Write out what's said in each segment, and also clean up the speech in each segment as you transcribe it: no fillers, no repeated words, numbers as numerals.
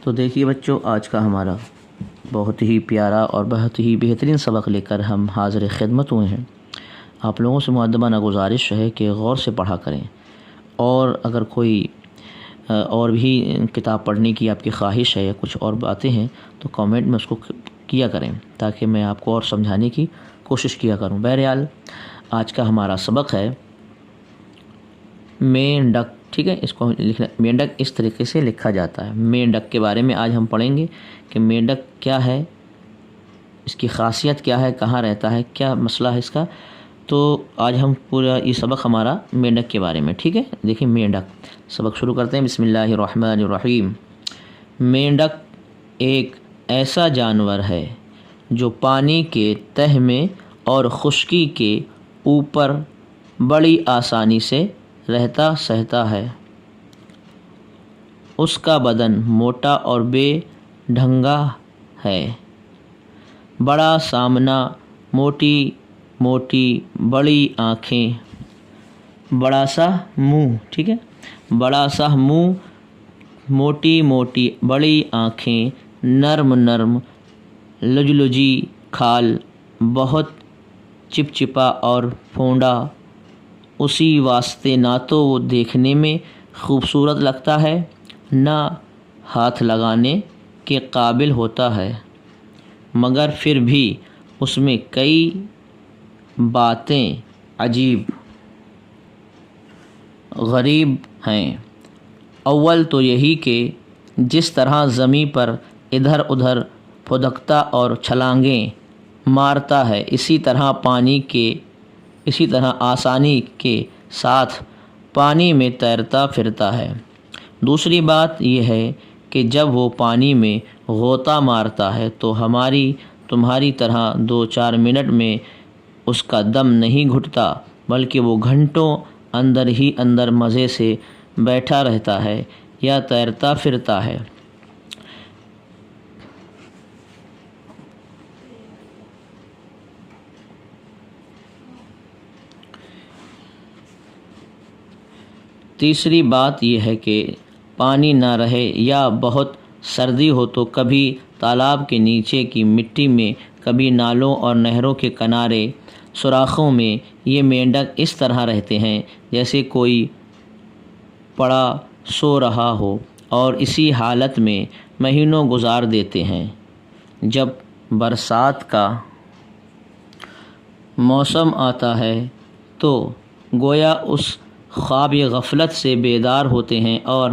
تو دیکھیے بچوں، آج کا ہمارا بہت ہی پیارا اور بہت ہی بہترین سبق لے کر ہم حاضر خدمت ہوئے ہیں۔ آپ لوگوں سے مؤدبانہ گزارش ہے کہ غور سے پڑھا کریں، اور اگر کوئی اور بھی کتاب پڑھنے کی آپ کی خواہش ہے یا کچھ اور باتیں ہیں تو کامنٹ میں اس کو کیا کریں تاکہ میں آپ کو اور سمجھانے کی کوشش کیا کروں۔ بہرحال آج کا ہمارا سبق ہے مینڈک، ٹھیک ہے؟ اس کو لکھنا، مینڈک اس طریقے سے لکھا جاتا ہے۔ مینڈک کے بارے میں آج ہم پڑھیں گے کہ مینڈک کیا ہے، اس کی خاصیت کیا ہے، کہاں رہتا ہے، کیا مسئلہ ہے اس کا۔ تو آج ہم پورا یہ سبق ہمارا مینڈک کے بارے میں، ٹھیک ہے؟ دیکھیں مینڈک، سبق شروع کرتے ہیں۔ بسم اللہ الرحمن الرحیم۔ مینڈک ایک ایسا جانور ہے جو پانی کے تہہ میں اور خشکی کے اوپر بڑی آسانی سے رہتا سہتا ہے۔ اس کا بدن موٹا اور بے ڈھنگا ہے، بڑا سامنا، موٹی موٹی بڑی آنکھیں، بڑا سا منہ، ٹھیک ہے؟ بڑا سا منہ، موٹی موٹی بڑی آنکھیں، نرم نرم لجلجی کھال، بہت چپچپا اور پھونڈا، اسی واسطے نہ تو وہ دیکھنے میں خوبصورت لگتا ہے نہ ہاتھ لگانے کے قابل ہوتا ہے، مگر پھر بھی اس میں کئی باتیں عجیب غریب ہیں۔ اول تو یہی کہ جس طرح زمین پر ادھر ادھر پھدکتا اور چھلانگیں مارتا ہے، اسی طرح آسانی کے ساتھ پانی میں تیرتا پھرتا ہے۔ دوسری بات یہ ہے کہ جب وہ پانی میں غوطہ مارتا ہے تو تمہاری طرح 2-4 منٹ میں اس کا دم نہیں گھٹتا، بلکہ وہ گھنٹوں اندر ہی اندر مزے سے بیٹھا رہتا ہے یا تیرتا پھرتا ہے۔ تیسری بات یہ ہے کہ پانی نہ رہے یا بہت سردی ہو تو کبھی تالاب کے نیچے کی مٹی میں، کبھی نالوں اور نہروں کے کنارے سوراخوں میں یہ مینڈک اس طرح رہتے ہیں جیسے کوئی پڑا سو رہا ہو، اور اسی حالت میں مہینوں گزار دیتے ہیں۔ جب برسات کا موسم آتا ہے تو گویا اس خواب غفلت سے بیدار ہوتے ہیں اور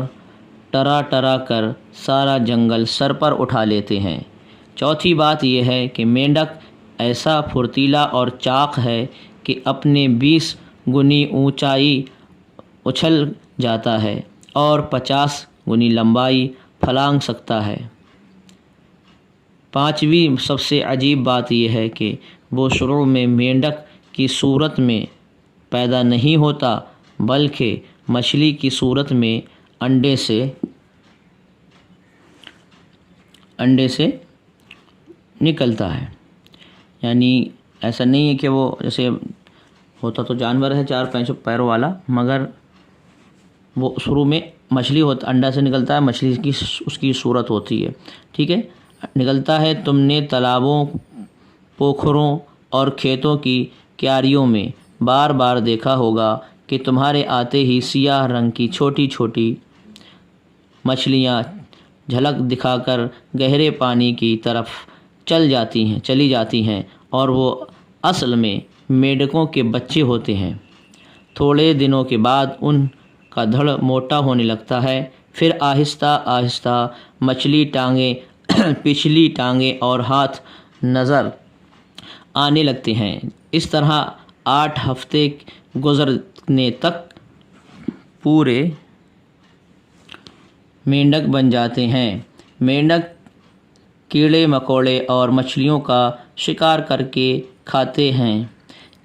ٹرا ٹرا کر سارا جنگل سر پر اٹھا لیتے ہیں۔ چوتھی بات یہ ہے کہ مینڈک ایسا پھرتیلا اور چاق ہے کہ اپنے 20 گنی اونچائی اچھل جاتا ہے اور 50 گنی لمبائی پھلانگ سکتا ہے۔ پانچویں سب سے عجیب بات یہ ہے کہ وہ شروع میں مینڈک کی صورت میں پیدا نہیں ہوتا، بلکہ مچھلی کی صورت میں انڈے سے نکلتا ہے۔ یعنی ایسا نہیں ہے کہ وہ جیسے ہوتا تو جانور ہے 4 پیروں والا، مگر وہ شروع میں مچھلی ہوتا، انڈا سے نکلتا ہے، مچھلی کی اس کی صورت ہوتی ہے، ٹھیک ہے؟ نکلتا ہے۔ تم نے تالابوں، پوکھروں اور کھیتوں کی کیاریوں میں بار بار دیکھا ہوگا کہ تمہارے آتے ہی سیاہ رنگ کی چھوٹی چھوٹی مچھلیاں جھلک دکھا کر گہرے پانی کی طرف چلی جاتی ہیں، اور وہ اصل میں مینڈکوں کے بچے ہوتے ہیں۔ تھوڑے دنوں کے بعد ان کا دھڑ موٹا ہونے لگتا ہے، پھر آہستہ آہستہ مچھلی ٹانگیں، پچھلی ٹانگیں اور ہاتھ نظر آنے لگتے ہیں۔ اس طرح 8 ہفتے گزرنے تک پورے مینڈک بن جاتے ہیں۔ مینڈک کیڑے مکوڑے اور مچھلیوں کا شکار کر کے کھاتے ہیں،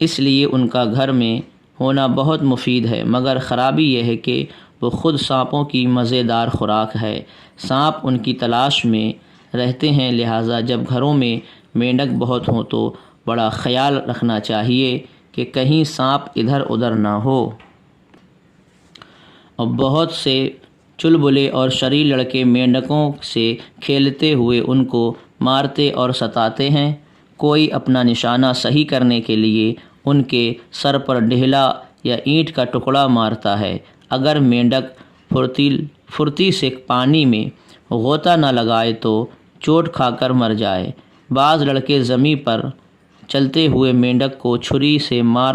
اس لیے ان کا گھر میں ہونا بہت مفید ہے، مگر خرابی یہ ہے کہ وہ خود سانپوں کی مزیدار خوراک ہے۔ سانپ ان کی تلاش میں رہتے ہیں، لہٰذا جب گھروں میں مینڈک بہت ہوں تو بڑا خیال رکھنا چاہیے کہ کہیں سانپ ادھر ادھر نہ ہو۔ اور بہت سے چلبلے اور شریر لڑکے مینڈکوں سے کھیلتے ہوئے ان کو مارتے اور ستاتے ہیں۔ کوئی اپنا نشانہ صحیح کرنے کے لیے ان کے سر پر ڈھیلا یا اینٹ کا ٹکڑا مارتا ہے۔ اگر مینڈک پھرتی سے پانی میں غوطہ نہ لگائے تو چوٹ کھا کر مر جائے۔ بعض لڑکے زمین پر چلتے ہوئے مینڈک کو چھری سے مار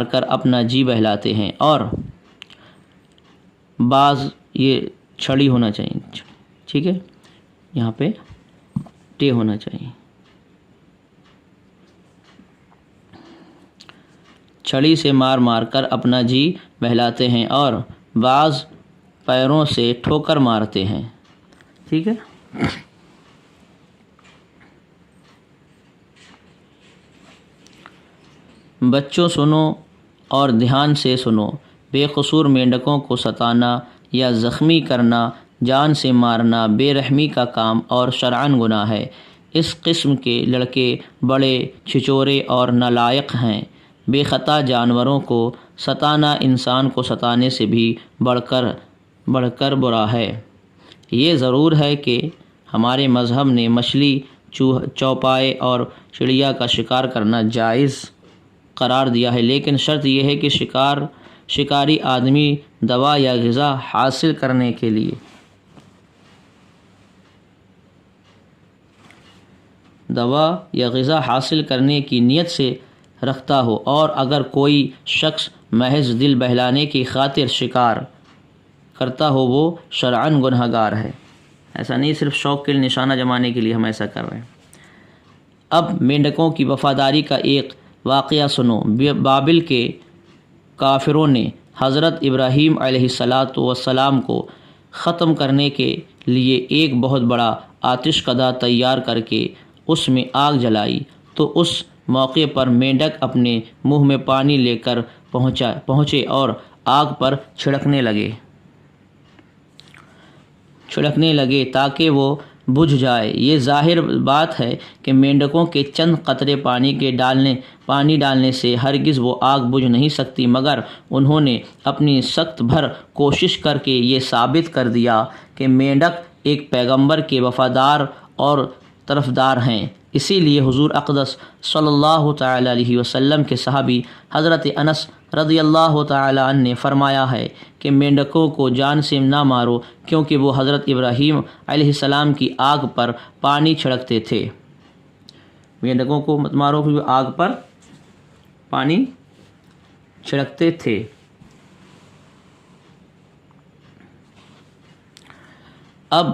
کر اپنا جی بہلاتے ہیں، اور بعض یہ چھڑی ہونا چاہیے، ٹھیک ہے، یہاں پہ ٹے ہونا چاہیے، چھڑی سے مار کر اپنا جی بہلاتے ہیں، اور بعض پیروں سے ٹھوکر مارتے ہیں، ٹھیک ہے۔ بچوں سنو اور دھیان سے سنو، بے قصور مینڈکوں کو ستانا یا زخمی کرنا، جان سے مارنا بے رحمی کا کام اور شرعاً گناہ ہے۔ اس قسم کے لڑکے بڑے چھچورے اور نالائق ہیں۔ بے خطا جانوروں کو ستانا انسان کو ستانے سے بھی بڑھ کر برا ہے۔ یہ ضرور ہے کہ ہمارے مذہب نے مچھلی، چوپائے اور چڑیا کا شکار کرنا جائز قرار دیا ہے، لیکن شرط یہ ہے کہ شکاری آدمی دوا یا غذا حاصل کرنے کی نیت سے رکھتا ہو، اور اگر کوئی شخص محض دل بہلانے کی خاطر شکار کرتا ہو وہ شرعاً گناہ گار ہے۔ ایسا نہیں صرف شوق کے لیے، نشانہ جمانے کے لیے ہم ایسا کر رہے ہیں۔ اب مینڈکوں کی وفاداری کا ایک واقعہ سنو۔ بابل کے کافروں نے حضرت ابراہیم علیہ السلام کو ختم کرنے کے لیے ایک بہت بڑا آتش کدہ تیار کر کے اس میں آگ جلائی، تو اس موقع پر مینڈک اپنے منہ میں پانی لے کر پہنچے اور آگ پر چھڑکنے لگے تاکہ وہ بجھ جائے۔ یہ ظاہر بات ہے کہ مینڈکوں کے چند قطرے پانی ڈالنے سے ہرگز وہ آگ بجھ نہیں سکتی، مگر انہوں نے اپنی سخت بھر کوشش کر کے یہ ثابت کر دیا کہ مینڈک ایک پیغمبر کے وفادار اور طرفدار ہیں۔ اسی لیے حضور اقدس صلی اللہ تعالیٰ علیہ وسلم کے صحابی حضرت انس رضی اللہ تعالیٰ عنہ نے فرمایا ہے کہ مینڈکوں کو جان سے نہ مارو، کیونکہ وہ حضرت ابراہیم علیہ السلام کی آگ پر پانی چھڑکتے تھے۔ مینڈکوں کو مت مارو کیونکہ وہ آگ پر پانی چھڑکتے تھے۔ اب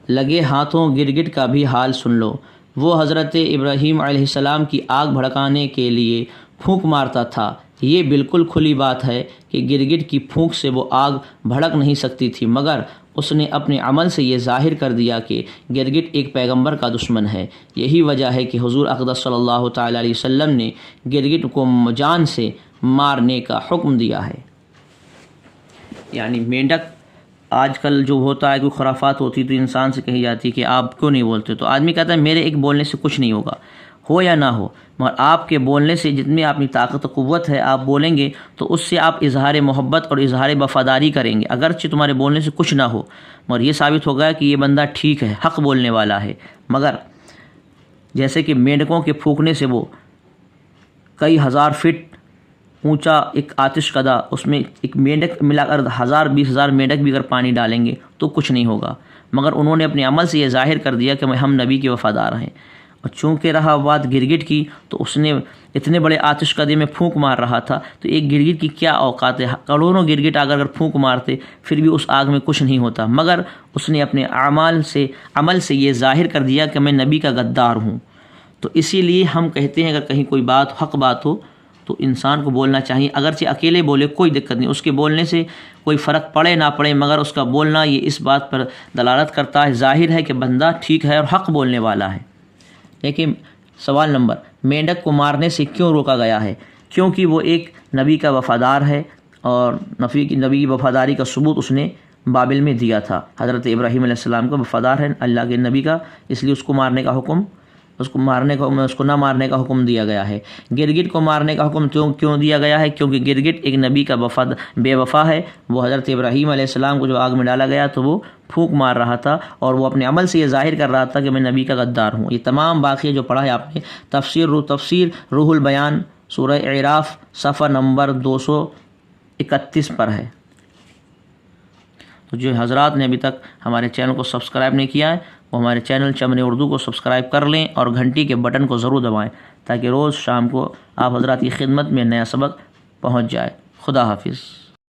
لگے ہاتھوں گرگٹ کا بھی حال سن لو۔ وہ حضرت ابراہیم علیہ السلام کی آگ بھڑکانے کے لیے پھونک مارتا تھا۔ یہ بالکل کھلی بات ہے کہ گرگٹ کی پھونک سے وہ آگ بھڑک نہیں سکتی تھی، مگر اس نے اپنے عمل سے یہ ظاہر کر دیا کہ گرگٹ ایک پیغمبر کا دشمن ہے۔ یہی وجہ ہے کہ حضور اقدس صلی اللہ تعالیٰ علیہ وسلم نے گرگٹ کو جان سے مارنے کا حکم دیا ہے۔ یعنی مینڈک آج کل جو ہوتا ہے، کوئی خرافات ہوتی تو انسان سے کہی جاتی کہ آپ کیوں نہیں بولتے، تو آدمی کہتا ہے میرے ایک بولنے سے کچھ نہیں ہوگا، ہو یا نہ ہو، مگر آپ کے بولنے سے جتنی آپ کی طاقت و قوت ہے، آپ بولیں گے تو اس سے آپ اظہار محبت اور اظہار وفاداری کریں گے، اگرچہ تمہارے بولنے سے کچھ نہ ہو، مگر یہ ثابت ہو گیا کہ یہ بندہ ٹھیک ہے، حق بولنے والا ہے۔ مگر جیسے کہ مینڈکوں کے پھونکنے سے وہ کئی ہزار فٹ اونچا ایک آتش کدہ، اس میں ایک مینڈک ملا کر 1000-20,000 مینڈک بھی اگر پانی ڈالیں گے تو کچھ نہیں ہوگا، مگر انہوں نے اپنے عمل سے یہ ظاہر کر دیا کہ ہم نبی کے وفادار ہیں۔ اور چونکہ رہا بات گرگٹ کی، تو اس نے اتنے بڑے آتش کدے میں پھونک مار رہا تھا، تو ایک گرگٹ کی کیا اوقات ہے، کروڑوں گرگٹ اگر پھونک مارتے پھر بھی اس آگ میں کچھ نہیں ہوتا، مگر اس نے اپنے عمل سے یہ ظاہر کر دیا کہ میں نبی کا غدار ہوں۔ تو اسی لیے ہم کہتے ہیں اگر کہیں کوئی بات حق بات ہو تو انسان کو بولنا چاہیے، اگرچہ اکیلے بولے کوئی دقت نہیں، اس کے بولنے سے کوئی فرق پڑے نہ پڑے، مگر اس کا بولنا یہ اس بات پر دلالت کرتا ہے، ظاہر ہے کہ بندہ ٹھیک ہے اور حق بولنے والا ہے۔ لیکن سوال نمبر، مینڈک کو مارنے سے کیوں روکا گیا ہے؟ کیونکہ وہ ایک نبی کا وفادار ہے، اور نبی کی وفاداری کا ثبوت اس نے بابل میں دیا تھا۔ حضرت ابراہیم علیہ السلام کا وفادار ہے اللہ کے نبی کا، اس لیے اس کو مارنے کا حکم اس کو مارنے کا اس کو نہ مارنے کا حکم دیا گیا ہے۔ گرگٹ کو مارنے کا حکم کیوں دیا گیا ہے؟ کیونکہ گرگٹ ایک نبی کا بے وفا ہے۔ وہ حضرت ابراہیم علیہ السلام کو جو آگ میں ڈالا گیا تو وہ پھونک مار رہا تھا اور وہ اپنے عمل سے یہ ظاہر کر رہا تھا کہ میں نبی کا غدار ہوں۔ یہ تمام واقعے جو پڑھا ہے آپ نے تفسیر روح البیان سورہ اعراف صفحہ نمبر 231 پر ہے۔ تو جو حضرات نے ابھی تک ہمارے چینل کو سبسکرائب نہیں کیا ہے وہ ہمارے چینل چمن اردو کو سبسکرائب کر لیں اور گھنٹی کے بٹن کو ضرور دبائیں تاکہ روز شام کو آپ حضرات کی خدمت میں نیا سبق پہنچ جائے۔ خدا حافظ۔